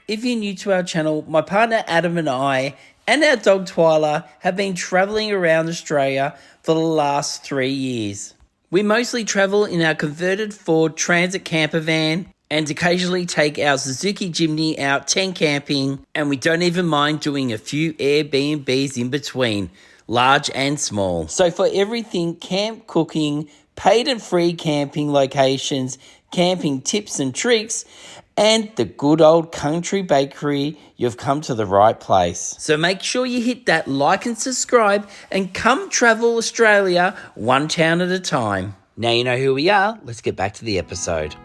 If you're new to our channel, my partner Adam and I and our dog Twyla have been travelling around Australia for the last 3 years. We mostly travel in our converted Ford Transit camper van and occasionally take our Suzuki Jimny out tent camping, and we don't even mind doing a few Airbnbs in between, large and small. So for everything camp cooking, paid and free camping locations, camping tips and tricks, and the good old country bakery, you've come to the right place. So make sure you hit that like and subscribe and come travel Australia one town at a time. Now you know who we are, let's get back to the episode.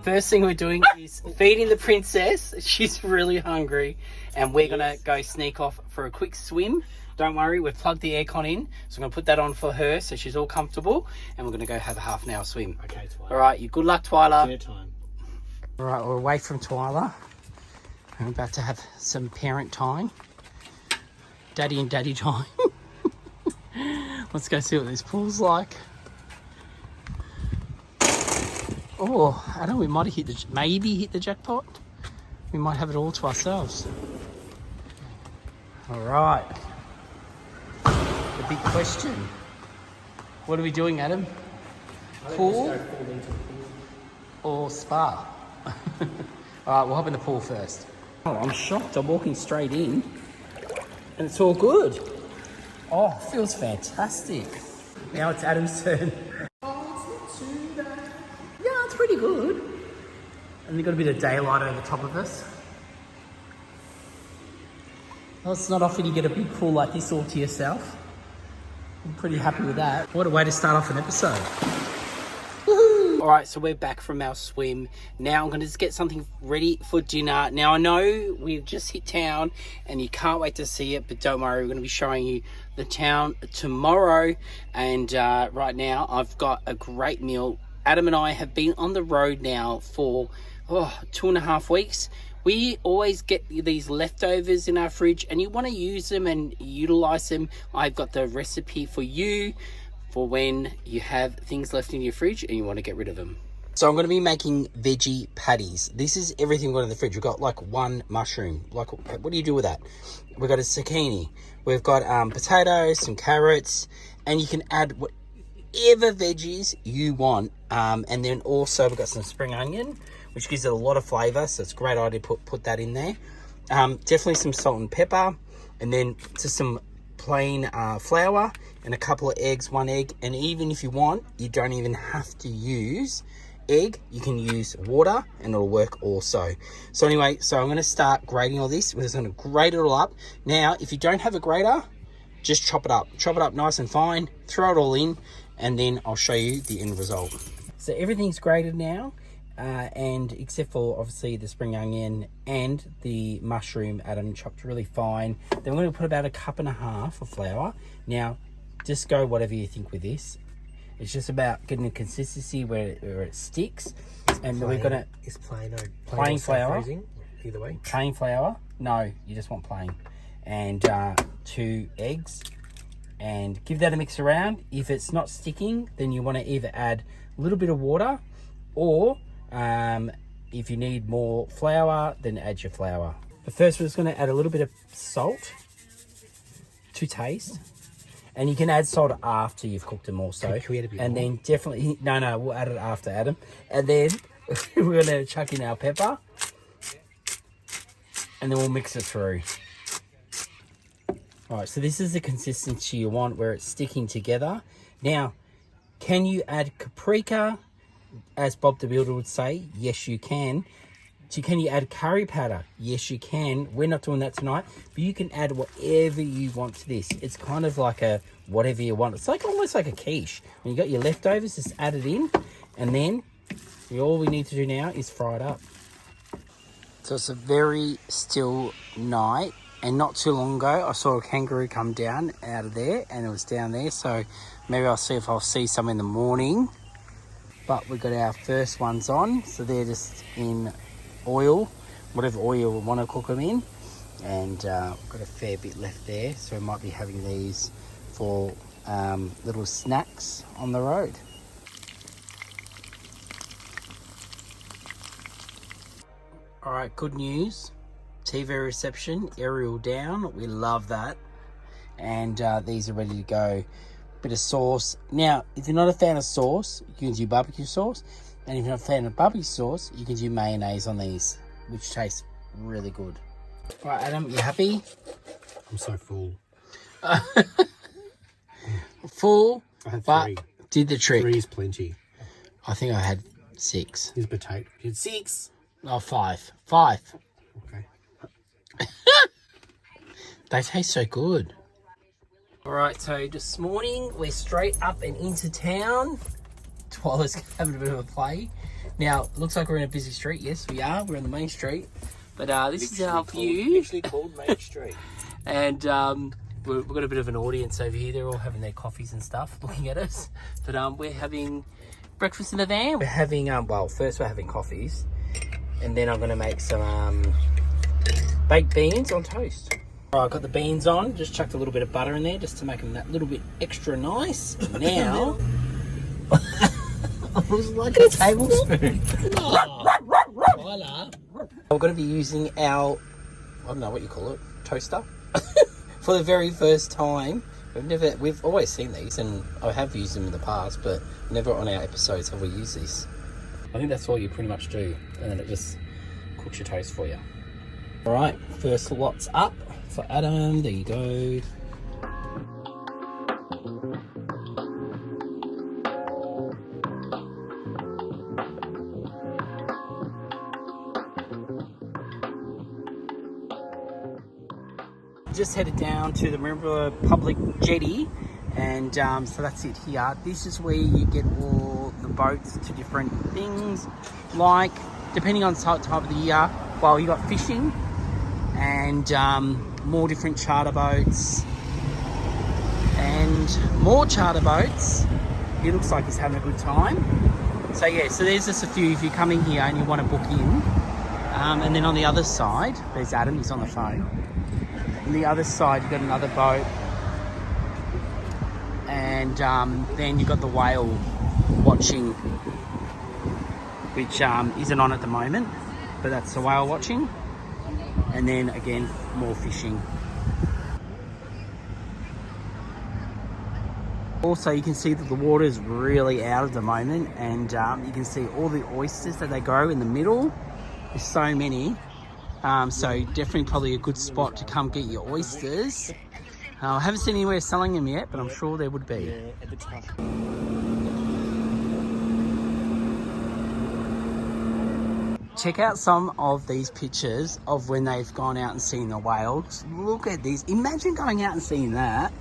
First thing we're doing is feeding the princess. She's really hungry and we're going to go sneak off for a quick swim. Don't worry, we've plugged the aircon in, so I'm going to put that on for her so she's all comfortable, and we're going to go have a half an hour swim. Okay, Twyla. All right, you good luck, Twyla. Dinner time. All right, we're away from Twyla. I'm about to have some parent time. Daddy and daddy time. Let's go see what this pool's like. Oh, I don't know, we might have maybe hit the jackpot. We might have it all to ourselves. All right. The big question. What are we doing, Adam? Pool or spa? All right, we'll hop in the pool first. Oh, I'm shocked. I'm walking straight in and it's all good. Oh, it feels fantastic. Now it's Adam's turn. Oh, it's not too bad. Yeah, it's pretty good. And we've got a bit of daylight over the top of us. Well, it's not often you get a big pool like this all to yourself. I'm pretty happy with that. What a way to start off an episode. Woohoo! All right, so we're back from our swim. Now I'm going to just get something ready for dinner. Now I know we've just hit town and you can't wait to see it, but don't worry, we're going to be showing you the town tomorrow. And right now I've got a great meal. Adam and I have been on the road now for 2.5 weeks. We always get these leftovers in our fridge and you want to use them and utilize them. I've got the recipe for you for when you have things left in your fridge and you want to get rid of them. So I'm going to be making veggie patties. This is everything we've got in the fridge. We've got like one mushroom. Like, what do you do with that? We've got a zucchini. We've got potatoes, some carrots, and you can add whatever veggies you want. And then also we've got some spring onion, which gives it a lot of flavour, so it's a great idea to put that in there. Definitely some salt and pepper, and then just some plain flour and a couple of eggs, 1 egg. And even if you want, you don't even have to use egg. You can use water and it'll work also. So anyway, so I'm going to start grating all this. We're just going to grate it all up. Now, if you don't have a grater, just chop it up. Chop it up nice and fine, throw it all in, and then I'll show you the end result. So everything's grated now. And except for obviously the spring onion and the mushroom, Adam chopped really fine. Then we're going to put about 1.5 cups of flour. Now, just go whatever you think with this. It's just about getting the consistency where it sticks. And we're going to... Is plain flour. Freezing, either way. Plain flour. No, you just want plain. And 2 eggs. And give that a mix around. If it's not sticking, then you want to either add a little bit of water, or if you need more flour, then add your flour. But first we're just going to add a little bit of salt to taste. And you can add salt after you've cooked them also. And then definitely, no, we'll add it after, Adam. And then we're going to chuck in our pepper. And then we'll mix it through. All right, so this is the consistency you want where it's sticking together. Now, can you add paprika? As Bob the Builder would say, yes you can. So can you add curry powder? Yes you can. We're not doing that tonight, but you can add whatever you want to this. It's kind of like a whatever you want. It's like almost like a quiche. When you got your leftovers, just add it in, and then all we need to do now is fry it up. So it's a very still night, and not too long ago I saw a kangaroo come down out of there, and it was down there. So maybe I'll see if I'll see some in the morning. But we've got our first ones on, so they're just in oil, whatever oil we want to cook them in. And we've got a fair bit left there, so we might be having these for little snacks on the road. All right, good news. TV reception, aerial down. We love that. And these are ready to go. Bit of sauce. Now, if you're not a fan of sauce, you can do barbecue sauce. And if you're not a fan of barbecue sauce, you can do mayonnaise on these, which tastes really good. All right, Adam, you happy? I'm so full. Full, I had but 3. did the trick. 3 is plenty. I think I had 6. Here's potato. You had 6. Oh, 5. 5. Okay. They taste so good. All right, so this morning we're straight up and into town. Twyla's having a bit of a play. Now, it looks like we're in a busy street. Yes, we are. We're on the main street. But this is our view. Actually called Main Street. And we've got a bit of an audience over here. They're all having their coffees and stuff, looking at us. But we're having breakfast in the van. We're having, well, first we're having coffees. And then I'm going to make some baked beans on toast. All right, I've got the beans on. Just chucked a little bit of butter in there just to make them that little bit extra nice. Now, it was like a tablespoon. Twyla. We're going to be using our, I don't know what you call it, toaster. For the very first time. We've always seen these, and I have used them in the past, but never on our episodes have we used this. I think that's all you pretty much do, and then it just cooks your toast for you. All right, first lot's up for Adam. There you go. Just headed down to the Merimbula public jetty, and so that's it here. This is where you get all the boats to different things, like depending on the time of the year. Well, you got fishing and more different charter boats and more charter boats. He looks like he's having a good time. So yeah, so there's just a few if you're coming here and you want to book in. And then on the other side, there's Adam. He's on the phone. On the other side, you've got another boat, and then you've got the whale watching, which isn't on at the moment, but that's the whale watching, and then again, more fishing. Also, you can see that the water is really out at the moment, and you can see all the oysters that they grow in the middle. There's so many. So definitely probably a good spot to come get your oysters. I haven't seen anywhere selling them yet, but I'm sure there would be. Yeah, at the top. Check out some of these pictures of when they've gone out and seen the whales. Look at these. Imagine going out and seeing that.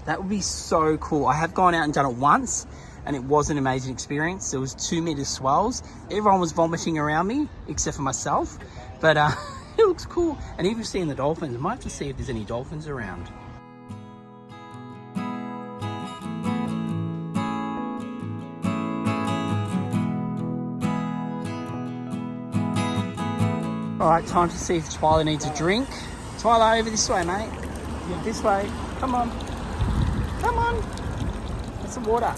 That would be so cool. I have gone out and done it once, and it was an amazing experience. There was 2 meter swells. Everyone was vomiting around me, except for myself. But it looks cool. And even seeing the dolphins, I might have to see if there's any dolphins around. All right, time to see if Twyla needs a drink. Twyla, over this way, mate. Yeah. This way. Come on. Come on. Get some water.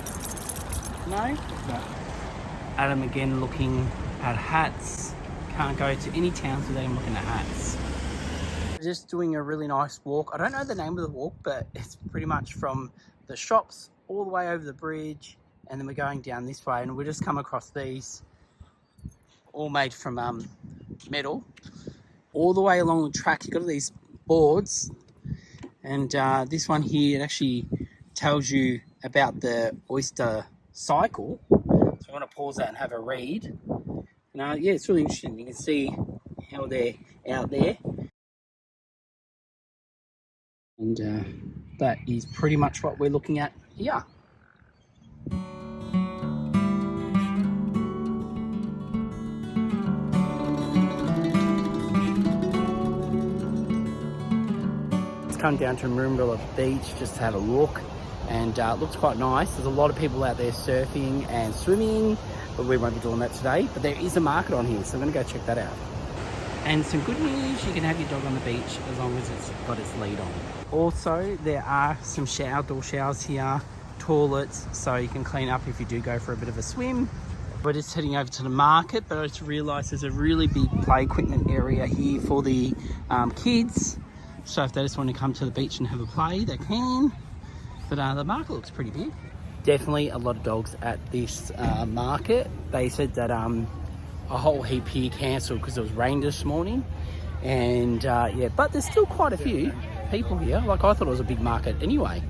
No? No. Adam again looking at hats. Can't go to any towns without him looking at hats. Just doing a really nice walk. I don't know the name of the walk, but it's pretty much from the shops all the way over the bridge, and then we're going down this way, and we just come across these, all made from metal, all the way along the track. You've got these boards, and this one here, it actually tells you about the oyster cycle. So I want to pause that and have a read. Yeah, it's really interesting. You can see how they're out there. And that is pretty much what we're looking at here. Let's come down to Merimbula Beach just to have a look. And it looks quite nice. There's a lot of people out there surfing and swimming, but we won't be doing that today. But there is a market on here, so I'm going to go check that out. And some good news, you can have your dog on the beach as long as it's got its lead on. Also, there are some outdoor showers here, toilets, so you can clean up if you do go for a bit of a swim. We're just heading over to the market, but I just realised there's a really big play equipment area here for the kids. So if they just want to come to the beach and have a play, they can. But the market looks pretty big. Definitely a lot of dogs at this market. They said that a whole heap here cancelled because it was rain this morning. And yeah, but there's still quite a few people here. Like, I thought it was a big market anyway.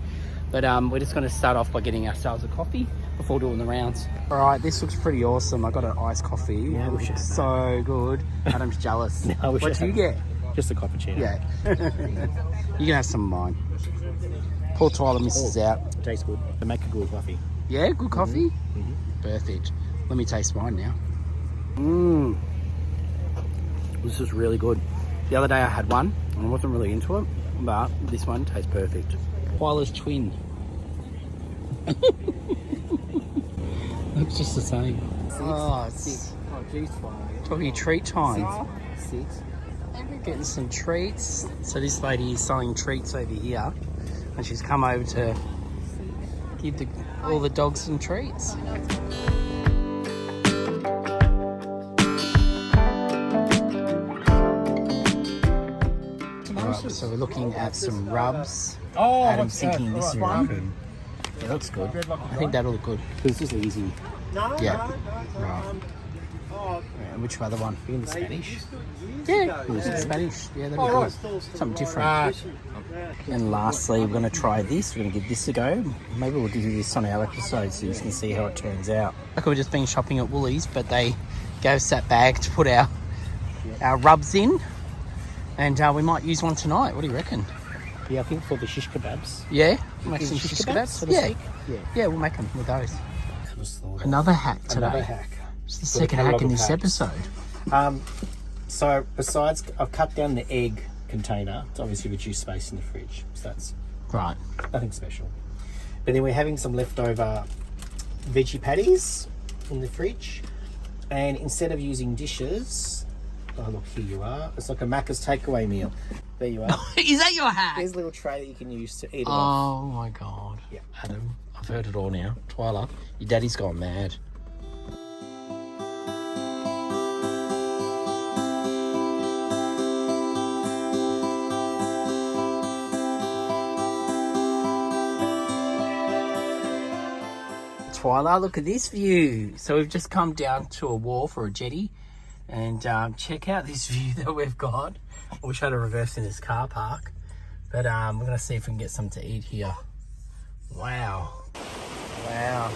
But we're just going to start off by getting ourselves a coffee before doing the rounds. All right, this looks pretty awesome. I got an iced coffee. Yeah, it looks so good. Adam's jealous. No, what do you get? Just a cappuccino. Yeah. You can have some of mine. Poor Twyla misses out. Tastes good. They make a good coffee. Yeah, good coffee? Mm-hmm. Perfect. Let me taste mine now. This is really good. The other day I had one and I wasn't really into it, but this one tastes perfect. Twyla's twin. Looks just the same. It's talking treat time. 6. Getting some treats. So this lady is selling treats over here, and she's come over to give all the dogs some treats. Right, so we're looking at some rubs. Adam's thinking this one. It looks good. I think that'll look good. It's just easy. Yeah. Right. And which other one? In the Spanish. Yeah, Spanish. Yeah, that'd be good. Something different. And lastly, we're going to try this. We're going to give this a go. Maybe we'll do this on our episode so you can see how it turns out. Like, we've just been shopping at Woolies, but they gave us that bag to put our rubs in. And we might use one tonight. What do you reckon? Yeah, I think for the shish kebabs. Yeah? We'll make some shish kebabs? Yeah, we'll make them with those. Another hack today. Another hack. It's the second hack in this episode. So besides, I've cut down the egg container to obviously reduce space in the fridge. So that's right. Nothing special. But then we're having some leftover veggie patties in the fridge. And instead of using dishes, oh look, here you are. It's like a Macca's takeaway meal. There you are. Is that your hack? There's a little tray that you can use to eat it off. Oh my God. Yeah. Adam, I've heard it all now. Twyla, your daddy's gone mad. Twyla, look at this view. So we've just come down to a wharf or a jetty, and check out this view that we've got. I wish I had a reverse in this car park, but we're going to see if we can get something to eat here. Wow. Wow.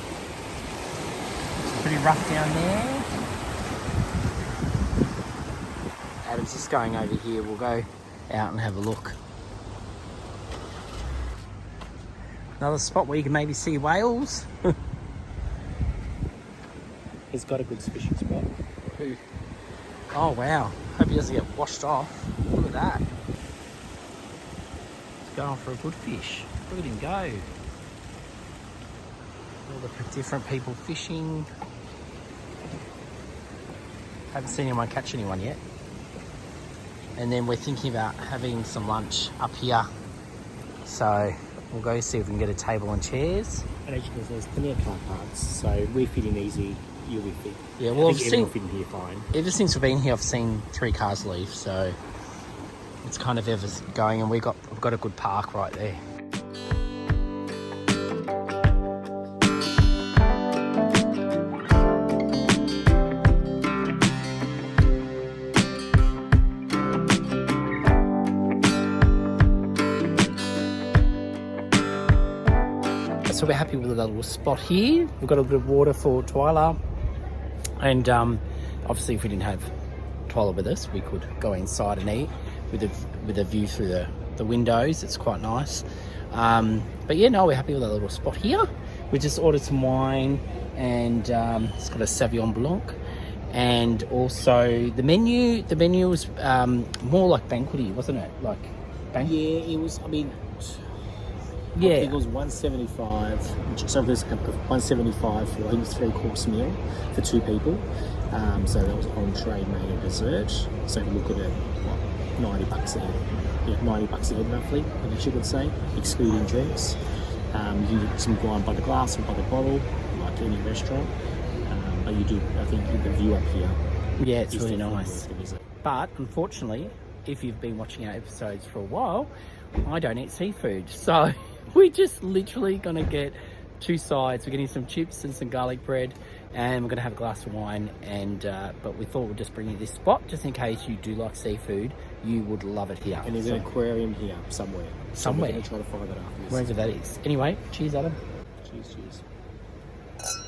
It's pretty rough down there. Adam's just going over here. We'll go out and have a look. Another spot where you can maybe see whales. He's got a good fishing spot. Who? Oh wow. Hope he doesn't get washed off. Look at that. He's going for a good fish. Look at him go. All the different people fishing. Haven't seen anyone catch anyone yet. And then we're thinking about having some lunch up here. So we'll go see if we can get a table and chairs. And as you can see, there's plenty of car parks, so we fit in easy. You'll be fit. Yeah, well, I think everyone fit in here fine. Ever since we've been here, I've seen 3 cars leave, so it's kind of ever going, and we've got a good park right there. So we're happy with the little spot here. We've got a bit of water for Twyla. And obviously if we didn't have Twyla with us, we could go inside and eat with a view through the windows. It's quite nice. But yeah, no, we're happy with that little spot here. We just ordered some wine, and it's got a Sauvignon Blanc. And also the menu was more like banquety, wasn't it? Like Yeah, it was, I mean... Yeah, I think it was $175. So there's $175 for, I think it's 3-course meal for 2 people. So that was entree, main, and dessert. So if you look at it, what, $90 a head. Yeah, $90 a head roughly, I guess you could say, excluding drinks. You can get some wine by the glass or by the bottle, like any restaurant. you do. I think the view up here. Yeah, it's is really definitely nice. worth the visit. But unfortunately, if you've been watching our episodes for a while, I don't eat seafood. So we're just literally going to get 2 sides. We're getting some chips and some garlic bread, and we're going to have a glass of wine. And but we thought we'd just bring you this spot just in case you do like seafood. You would love it here. And there's an aquarium here somewhere. So we're going to try to find that after this. Wherever that is. Anyway, cheers, Adam. Cheers.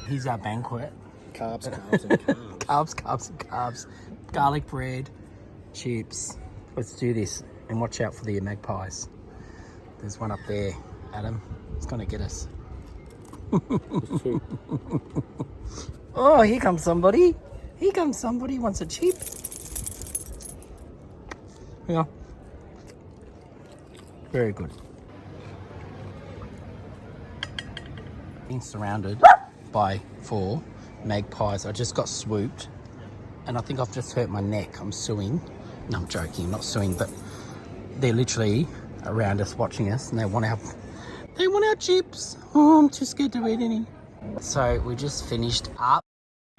Here's our banquet. Carbs, and carbs. Carbs and carbs. Garlic bread, chips. Let's do this. And watch out for the magpies. There's one up there, Adam. It's going to get us. Oh, here comes somebody. Here comes somebody wants a chip. Yeah. Very good. Being surrounded by 4 magpies. I just got swooped and I think I've just hurt my neck. I'm suing. No, I'm joking, not suing, but they're literally around us watching us and they want our chips. Oh, I'm too scared to eat any. So we just finished up.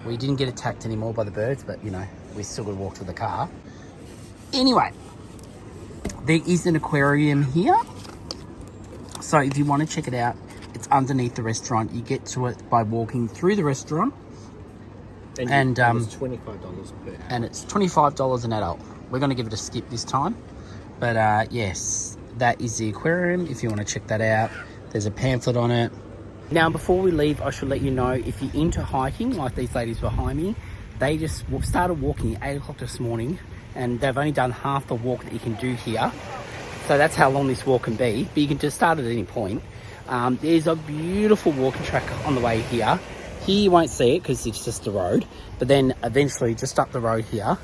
We didn't get attacked anymore by the birds, but you know, we still got to walk to the car. Anyway, there is an aquarium here. So if you want to check it out, it's underneath the restaurant. You get to it by walking through the restaurant. And it's $25 per adult. And it's $25 an adult. We're going to give it a skip this time. But yes, that is the aquarium. If you want to check that out, there's a pamphlet on it. Now, before we leave, I should let you know, if you're into hiking, like these ladies behind me, they just started walking at 8 o'clock this morning, and they've only done half the walk that you can do here. So that's how long this walk can be, but you can just start at any point. There's a beautiful walking track on the way here. Here you won't see it because it's just the road, but then eventually just up the road here,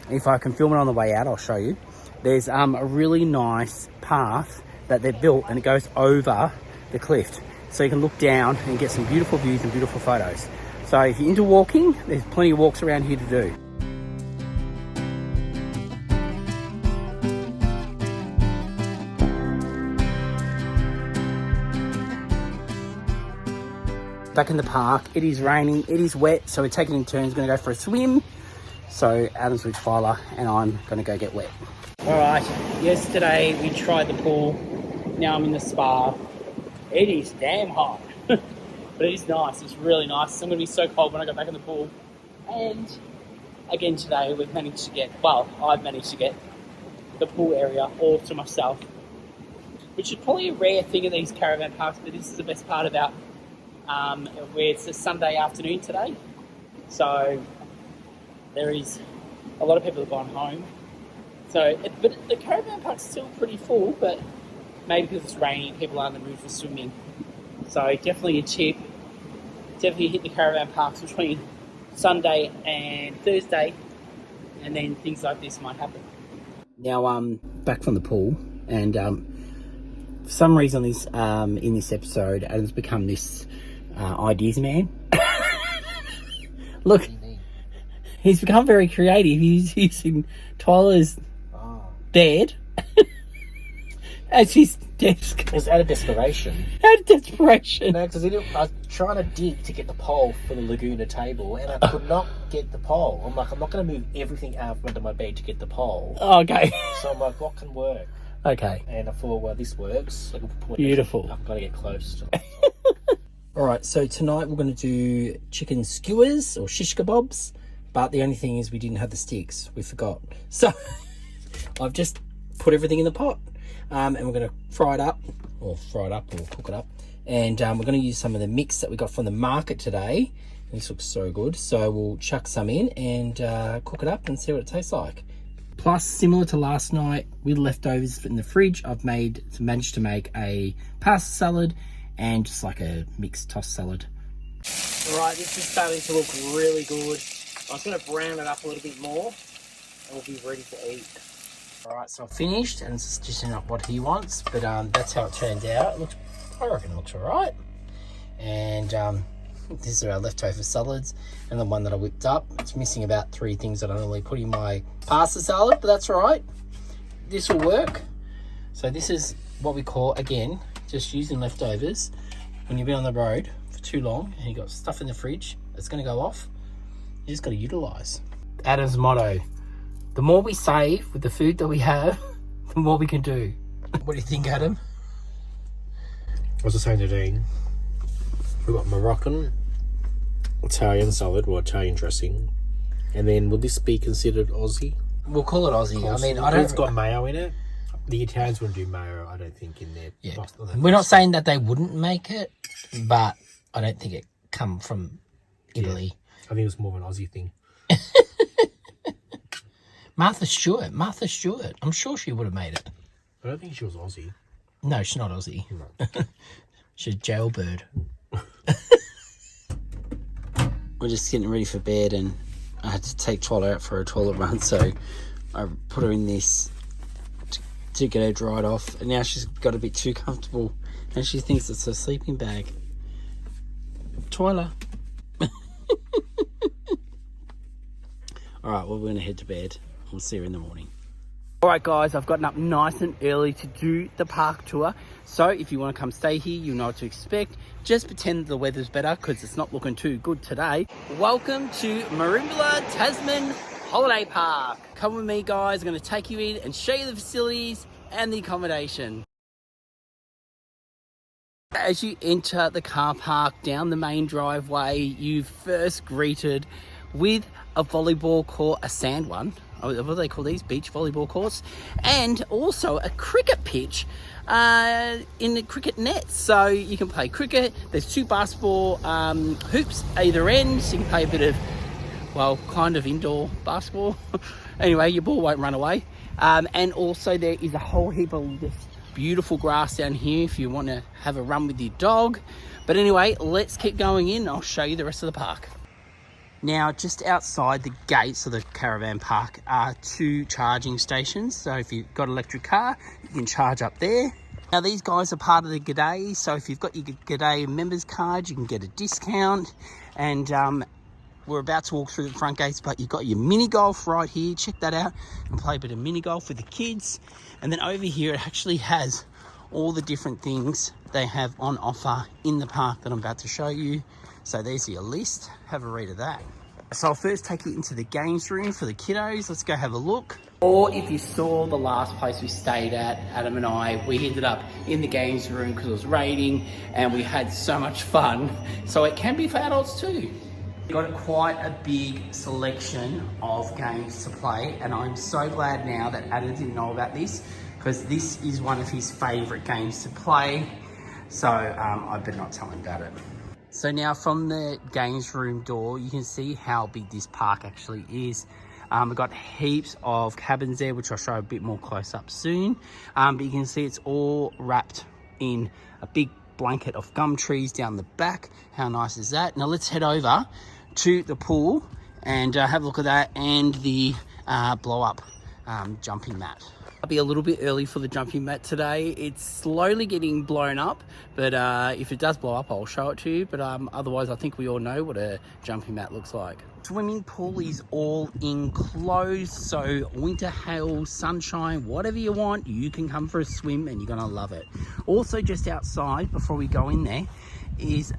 if I can film it on the way out, I'll show you. There's a really nice path that they've built, and it goes over the cliff. So you can look down and get some beautiful views and beautiful photos. So if you're into walking, there's plenty of walks around here to do. Back in the park, it is raining, it is wet, so we're taking in turns, going to go for a swim. So Adam's with Twyla and I'm going to go get wet. Alright, yesterday we tried the pool, now I'm in the spa. It is damn hot, but it is nice, it's really nice. I'm going to be so cold when I go back in the pool. And again today we've managed to get, I've managed to get the pool area all to myself, which is probably a rare thing in these caravan parks, but this is the best part about where it's a Sunday afternoon today. So there is a lot of people have gone home. But the caravan park's still pretty full, but maybe because it's raining, people aren't in the mood for swimming. So definitely a tip. Definitely hit the caravan parks between Sunday and Thursday, and then things like this might happen. Now back from the pool, and for some reason in this episode, Adam's become this ideas man. Look, he's become very creative. He's using Twyla's bed as his desk. It's out of desperation. Out of desperation. No, because I was trying to dig to get the pole for the Laguna table, and I could not get the pole. I'm like, I'm not going to move everything out from under my bed to get the pole. Okay. So I'm like, what can work? Okay. And I thought, well, this works. Beautiful. I've got to get close to it. Alright, so tonight we're going to do chicken skewers or shish kebabs, but the only thing is we didn't have the sticks. We forgot. So I've just put everything in the pot, and we're going to fry it up or cook it up. And we're going to use some of the mix that we got from the market today. This looks so good. So we'll chuck some in and cook it up and see what it tastes like. Plus, similar to last night, with leftovers in the fridge, I've managed to make a pasta salad and just like a mixed tossed salad. Alright, this is starting to look really good. I'm just going to brown it up a little bit more and we'll be ready to eat. Alright, so I've finished, and it's just not what he wants, but that's how it turned out. I reckon it looks alright. And these are our leftover salads, and the one that I whipped up. It's missing about 3 things that I normally put in my pasta salad, but that's alright. This will work. So this is what we call, again, just using leftovers. When you've been on the road for too long and you've got stuff in the fridge, it's going to go off. You just got to utilise. Adam's motto: the more we save with the food that we have, the more we can do. What do you think, Adam? I was just saying to Dean, we've got Moroccan, Italian salad, or Italian dressing, and then would this be considered Aussie? We'll call it Aussie. I mean, I don't. It's got mayo in it. The Italians wouldn't do mayo, I don't think, in their. Yeah. We're not saying that they wouldn't make it, but I don't think it come from Italy. Yeah. I think it was more of an Aussie thing. Martha Stewart. I'm sure she would have made it. I don't think she was Aussie. No, she's not Aussie. No. She's a jailbird. We're just getting ready for bed, and I had to take Twyla out for a toilet run, so I put her in this to get her dried off, and now she's got a bit too comfortable, and she thinks it's her sleeping bag. Twyla. All right, well, we're going to head to bed. We'll see you in the morning. All right, guys, I've gotten up nice and early to do the park tour. So if you want to come stay here, you know what to expect. Just pretend the weather's better because it's not looking too good today. Welcome to Merimbula, Tasman Holiday Park. Come with me, guys. I'm going to take you in and show you the facilities and the accommodation. As you enter the car park down the main driveway, you first greeted with a volleyball court, a sand one. What do they call these? Beach volleyball courts. And also a cricket pitch in the cricket net. So you can play cricket. There's 2 basketball hoops either end. So you can play a bit of, well, kind of indoor basketball. Anyway, your ball won't run away. And also there is a whole heap of this beautiful grass down here if you want to have a run with your dog. But anyway, let's keep going in. I'll show you the rest of the park. Now, just outside the gates of the caravan park are 2 charging stations. So if you've got an electric car, you can charge up there. Now, these guys are part of the G'day. So if you've got your G'day members card, you can get a discount. And we're about to walk through the front gates, but you've got your mini golf right here. Check that out and play a bit of mini golf with the kids. And then over here, it actually has all the different things they have on offer in the park that I'm about to show you. So there's your list. Have a read of that. So I'll first take you into the games room for the kiddos. Let's go have a look. Or if you saw the last place we stayed at, Adam and I, we ended up in the games room because it was raining and we had so much fun. So it can be for adults too. We've got quite a big selection of games to play, and I'm so glad now that Adam didn't know about this because this is one of his favourite games to play. So I better not tell him about it. So now from the games room door, you can see how big this park actually is. We've got heaps of cabins there, which I'll show a bit more close up soon. But you can see it's all wrapped in a big blanket of gum trees down the back. How nice is that? Now let's head over to the pool and have a look at that and the blow up jumping mat. I'll be a little bit early for the jumping mat today. It's slowly getting blown up, but if it does blow up, I'll show it to you. But otherwise, I think we all know what a jumping mat looks like. Swimming pool is all enclosed, so winter, hail, sunshine, whatever you want, you can come for a swim and you're gonna love it. Also, just outside, before we go in there, is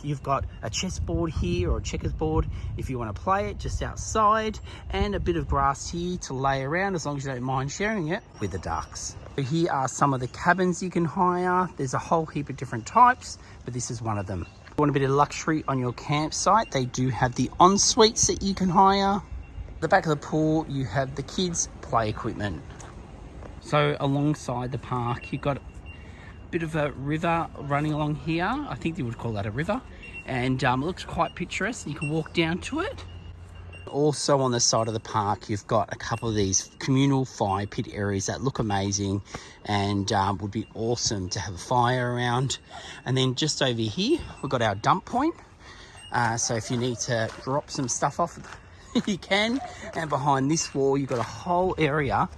you've got a chessboard here or a checkers board if you want to play it just outside, and a bit of grass here to lay around as long as you don't mind sharing it with the ducks. So here are some of the cabins you can hire. There's a whole heap of different types, but this is one of them. If you want a bit of luxury on your campsite, they do have the en-suites that you can hire. At the back of the pool, you have the kids' play equipment. So alongside the park, you've got bit of a river running along here. I think they would call that a river, and it looks quite picturesque. You can walk down to it. Also on the side of the park, you've got a couple of these communal fire pit areas that look amazing and would be awesome to have a fire around. And then just over here, we've got our dump point. So if you need to drop some stuff off, you can. And behind this wall, you've got a whole area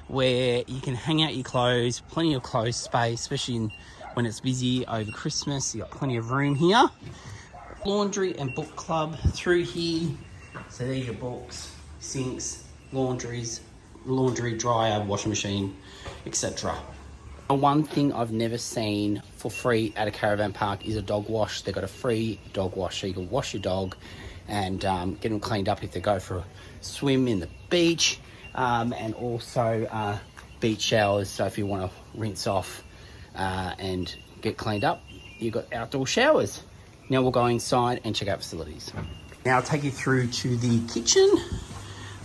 where you can hang out your clothes, plenty of clothes space, especially when it's busy over Christmas. You've got plenty of room here. Laundry and book club through here. So there's your books, sinks, laundry dryer, washing machine, etc. One thing I've never seen for free at a caravan park is a dog wash. They've got a free dog wash, so you can wash your dog and get them cleaned up if they go for a swim in the beach, and also beach showers. So if you want to rinse off and get cleaned up, you've got outdoor showers. Now we'll go inside and check out facilities. Now I'll take you through to the kitchen.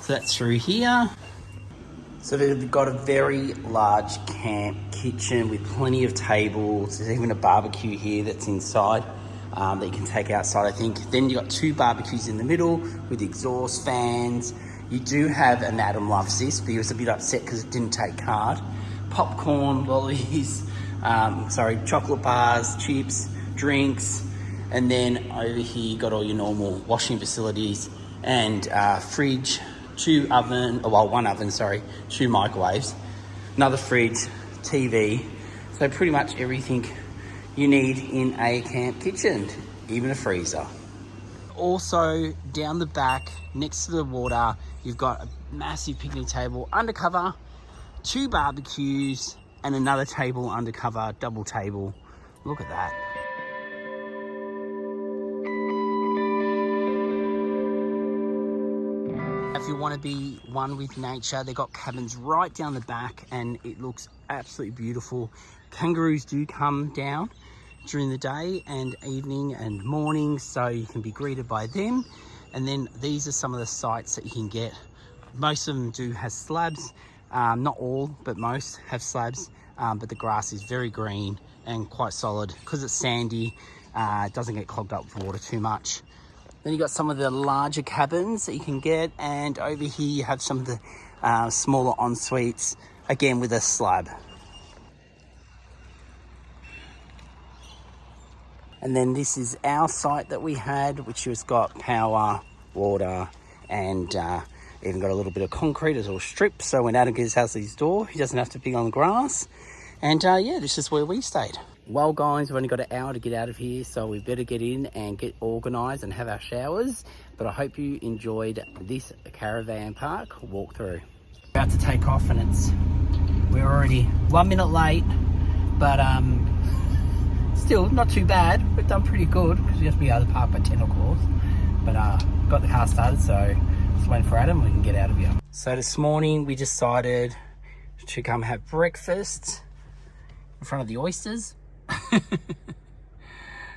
So that's through here. So they've got a very large camp kitchen with plenty of tables. There's even a barbecue here that's inside that you can take outside, I think. Then you've got 2 barbecues in the middle with exhaust fans. You do have, and Adam loves this, but he was a bit upset because it didn't take card. Popcorn, lollies, chocolate bars, chips, drinks. And then over here you got all your normal washing facilities and fridge, 1 oven, 2 microwaves, another fridge, TV. So pretty much everything you need in a camp kitchen, even a freezer. Also down the back, next to the water, you've got a massive picnic table undercover, 2 barbecues, and another table undercover, double table. Look at that. If you want to be one with nature, they've got cabins right down the back and it looks absolutely beautiful. Kangaroos do come down during the day and evening and morning, so you can be greeted by them. And then these are some of the sites that you can get. Most of them do have slabs, not all, but most have slabs, but the grass is very green and quite solid. Because it's sandy, it doesn't get clogged up with water too much. Then you got some of the larger cabins that you can get, and over here you have some of the smaller en-suites, again with a slab. And then this is our site that we had, which has got power, water, and even got a little bit of concrete as a strip, so when Adam gets out his door, he doesn't have to be on the grass. And yeah, this is where we stayed. Well guys, we've only got an hour to get out of here, so we better get in and get organised and have our showers. But I hope you enjoyed this caravan park walkthrough. About to take off and we're already 1 minute late, but still not too bad. We've done pretty good because we have to be able to park by 10 of course. But got the car started, so just waiting for Adam, we can get out of here. So this morning we decided to come have breakfast in front of the oysters.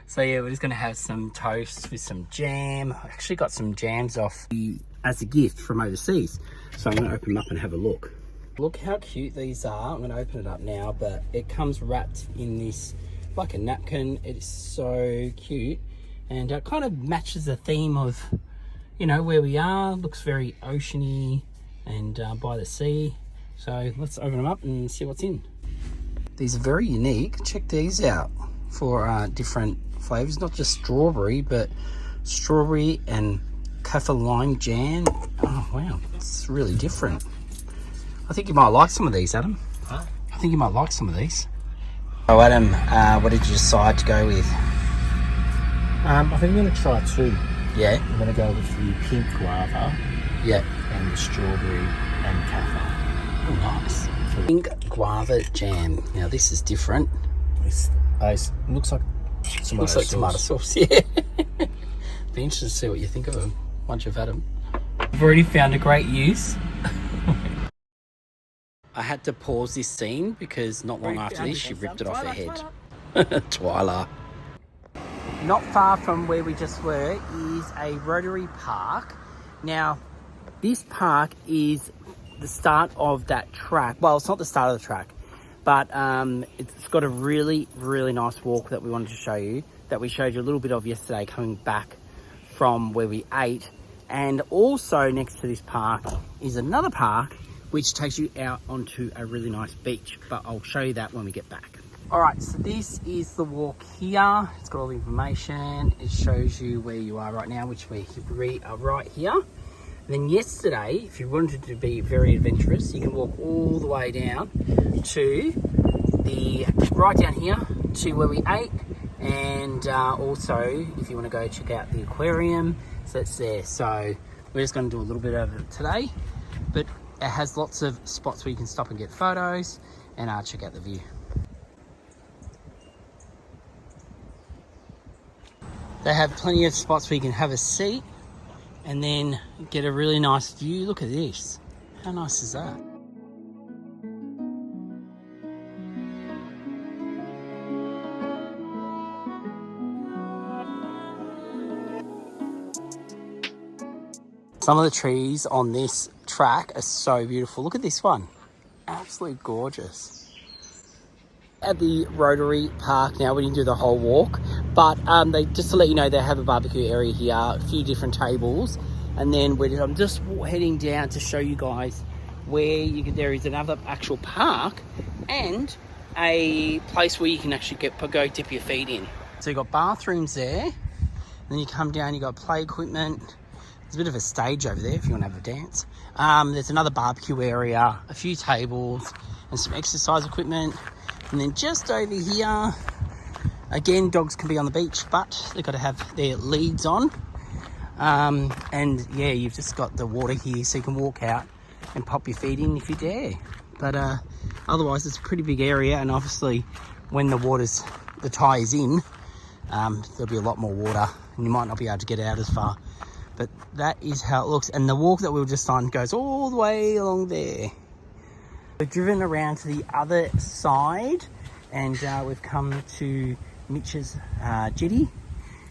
So yeah, we're just gonna have some toast with some jam. I actually got some jams off as a gift from overseas, so I'm gonna open them up and have a look. Look how cute these are. I'm gonna open it up now, but it comes wrapped in this like a napkin. It is so cute, and it kind of matches the theme of, you know, where we are. Looks very oceany and by the sea. So let's open them up and see what's in. These are very unique. Check these out for different flavors, not just strawberry, but strawberry and kaffir lime jam. Oh wow, it's really different. I think you might like some of these, Adam. Huh? I think you might like some of these. Oh Adam, what did you decide to go with? I think I'm going to try 2. Yeah? I'm going to go with the pink guava. Yeah. And the strawberry and kaffir. Oh nice. Pink guava jam. Now this is different. It looks like tomato sauce. Tomato sauce, yeah. Be interested to see what you think of them once you've had them. I've already found a great use. I had to pause this scene because not long after this she ripped it off her head. Twyla. Not far from where we just were is a Rotary Park. Now this park is the start of that track. Well, it's not the start of the track, but it's got a really, really nice walk that we wanted to show you, that we showed you a little bit of yesterday coming back from where we ate. And also next to this park is another park which takes you out onto a really nice beach, but I'll show you that when we get back. All right, so this is the walk here. It's got all the information. It shows you where you are right now, which we are right here. Then yesterday, if you wanted to be very adventurous, you can walk all the way down to right down here to where we ate, and also if you want to go check out the aquarium, so that's there. So we're just going to do a little bit of it today, but it has lots of spots where you can stop and get photos and check out the view. They have plenty of spots where you can have a seat and then get a really nice view. Look at this. How nice is that? Some of the trees on this track are so beautiful. Look at this one. Absolutely gorgeous. At the Rotary Park now, we didn't do the whole walk, but they, just to let you know, they have a barbecue area here, a few different tables, and then I'm just heading down to show you guys where there is another actual park and a place where you can actually go dip your feet in. So you've got bathrooms there, then you come down, you've got play equipment. There's a bit of a stage over there if you want to have a dance. There's another barbecue area, a few tables, and some exercise equipment. And then just over here, again, dogs can be on the beach, but they've got to have their leads on. And yeah, you've just got the water here, so you can walk out and pop your feet in if you dare. But otherwise, it's a pretty big area, and obviously, when the tide is in, there'll be a lot more water, and you might not be able to get out as far. But that is how it looks, and the walk that we were just on goes all the way along there. We've driven around to the other side, and we've come to Mitch's jetty,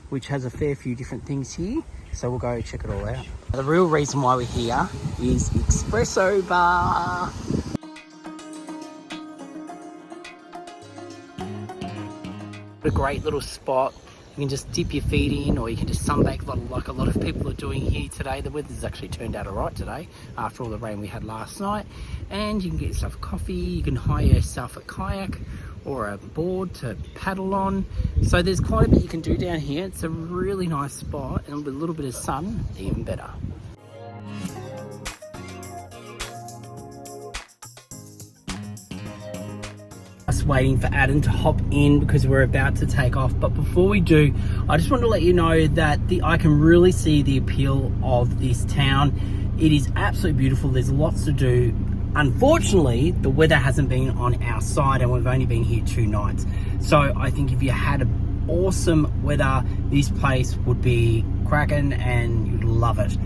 which has a fair few different things here, so we'll go check it all out. The real reason why we're here is Espresso Bar. What a great little spot. You can just dip your feet in, or you can just sunbake like a lot of people are doing here today. The weather's actually turned out all right today after all the rain we had last night. And you can get yourself a coffee, you can hire yourself a kayak or a board to paddle on. So there's quite a bit you can do down here. It's a really nice spot, and with a little bit of sun, even better. Just waiting for Adam to hop in because we're about to take off. But before we do, I just want to let you know that I can really see the appeal of this town. It is absolutely beautiful. There's lots to do. Unfortunately, the weather hasn't been on our side, and we've only been here 2 nights. So I think if you had awesome weather, this place would be cracking and you'd love it.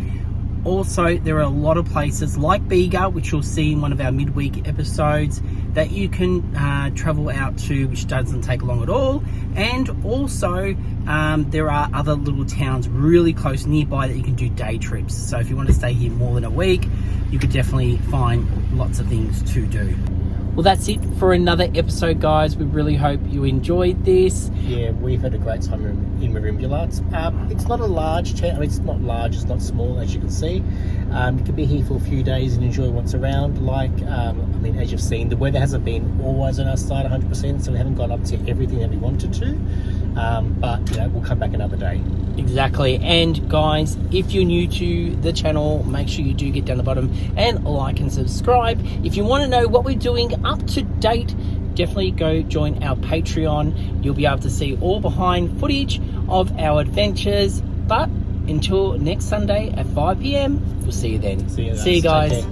Also, there are a lot of places like Bega, which you'll see in one of our midweek episodes, that you can travel out to, which doesn't take long at all. And also, there are other little towns really close nearby that you can do day trips. So if you want to stay here more than a week, you could definitely find lots of things to do. Well, that's it for another episode, guys. We really hope you enjoyed this. Yeah, we've had a great time in Merimbula. It's not a large town. I mean, it's not large, it's not small, as you can see. You can be here for a few days and enjoy what's around. I mean, as you've seen, the weather hasn't been always on our side 100%, so we haven't gone up to everything that we wanted to. But, you know, we'll come back another day. Exactly. And guys, if you're new to the channel, make sure you do get down the bottom and like and subscribe. If you want to know what we're doing up to date, definitely go join our Patreon. You'll be able to see all behind footage of our adventures. But until next Sunday at 5 PM, we'll see you then. See you guys.